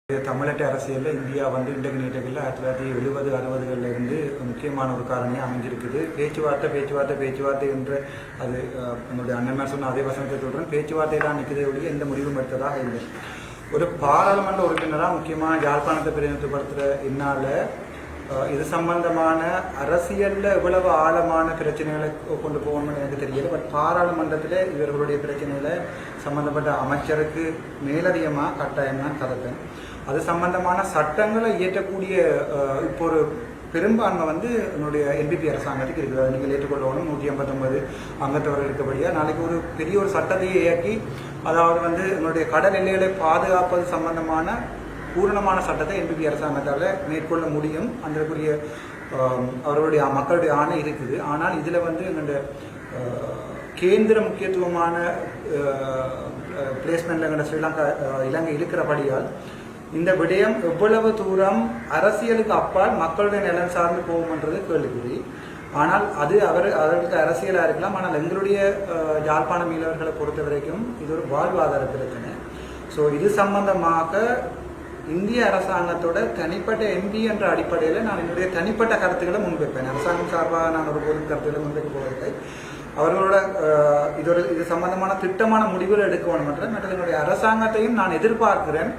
தமிழக அரசியலில் இந்தியா வந்து இன்றைக்கு நேற்றுகளில் 1970-60களில் இருந்து முக்கியமான ஒரு காரணியாக அமைஞ்சிருக்குது. பேச்சுவார்த்தை என்று அது நம்மளுடைய அண்ணன் சொன்ன அதே வசனத்தை சொல்கிறேன். பேச்சுவார்த்தை தான் நிற்கிறதே ஒழிய எந்த முடிவும் எடுத்ததாக இல்லை. ஒரு பாராளுமன்ற உறுப்பினராக முக்கியமாக யாழ்ப்பாணத்தை பிரதிநிதித்துவப்படுத்துகிற என்னால் இது சம்பந்தமான அரசியலில் எவ்வளவு ஆழமான பிரச்சனைகளை கொண்டு போகணும்னு எனக்கு தெரியல. பட் பாராளுமன்றத்தில் இவர்களுடைய பிரச்சனைகளை சம்பந்தப்பட்ட அமைச்சருக்கு மேலதிகமாக கட்டாயம் தான் கருத்தேன். அது சம்பந்தமான சட்டங்களை இயற்றக்கூடிய இப்போ ஒரு பெரும்பான்மை வந்து என்னுடைய என்பிபி அரசாங்கத்துக்கு இருக்குது. அதை நீங்கள் ஏற்றுக்கொள்ளணும். 159 அங்கத்தவர்கள் இருக்கபடியாக நாளைக்கு ஒரு பெரிய ஒரு சட்டத்தையே இயக்கி, அதாவது வந்து என்னுடைய கடல் எல்லைகளை பாதுகாப்பது சம்பந்தமான பூரணமான சட்டத்தை என்பிபி அரசாங்கத்தால் மேற்கொள்ள முடியும். அதற்குரிய அவர்களுடைய மக்களுடைய ஆணை இருக்குது. ஆனால் இதில் வந்து எங்களுடைய கேந்திர முக்கியத்துவமான பிளேஸ்மெண்ட்ல எங்களோட ஸ்ரீலங்கா இலங்கை இருக்கிறபடியால் இந்த விடயம் எவ்வளவு தூரம் அரசியலுக்கு அப்பால் மக்களுடைய நலன் சார்ந்து போகும்ன்றது கேள்விக்குறி. ஆனால் அது அவர்களுக்கு அரசியலாக இருக்கலாம். ஆனால் எங்களுடைய யாழ்ப்பாண மீனவர்களை பொறுத்த வரைக்கும் இது ஒரு வாழ்வாதார பிரச்சனை. ஸோ இது சம்பந்தமாக இந்திய அரசாங்கத்தோட தனிப்பட்ட எம்பி என்ற அடிப்படையில் நான் என்னுடைய தனிப்பட்ட கருத்துக்களை முன்வைப்பேன். அரசாங்கம் சார்பாக நான் ஒரு பொது கருத்துக்களை முன்வைக்க போவதில்லை. அவர்களோட இது சம்பந்தமான திட்டமான முடிவுகள் எடுக்க வேண்டும் என்ற மற்ற என்னுடைய அரசாங்கத்தையும் நான் எதிர்பார்க்கிறேன்.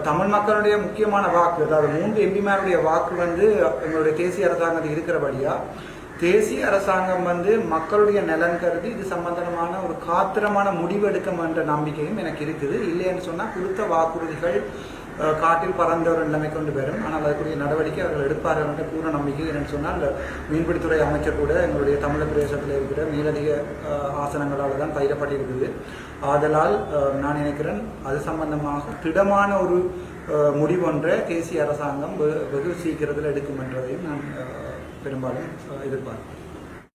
தமிழ் மக்களுடைய முக்கியமான வாக்கு, அதாவது 3 எம்பிமாருடைய வாக்கு வந்து எங்களுடைய தேசிய அரசாங்கத்தில் இருக்கிறபடியா தேசிய அரசாங்கம் வந்து மக்களுடைய நலன் கருதி இது சம்பந்தமான ஒரு காத்திரமான முடிவு எடுக்கும் என்ற நம்பிக்கையும் எனக்கு இருக்குது. இல்லைன்னு சொன்னால் கொடுத்த வாக்குறுதிகள் காட்டில் பறந்த ஒரு நிலைமை கொண்டு வரும். ஆனால் அதுக்குரிய நடவடிக்கை அவர்கள் எடுப்பார்கள் என்ற பூர்ண நம்பிக்கை என்னென்னு சொன்னால் மீன்பிடித்துறை அமைச்சர் கூட எங்களுடைய தமிழக பிரதேசத்தில் இருக்கிற மேலதிக ஆசனங்களால் தான் பயிரப்பட்டிருக்குது. ஆதலால் நான் நினைக்கிறேன் அது சம்பந்தமாக திடமான ஒரு முடிவொன்றை தேசிய அரசாங்கம் வெகு சீக்கிரத்தில் எடுக்கும் என்றதையும் நான் பெரும்பாலும் எதிர்பார்க்கிறேன்.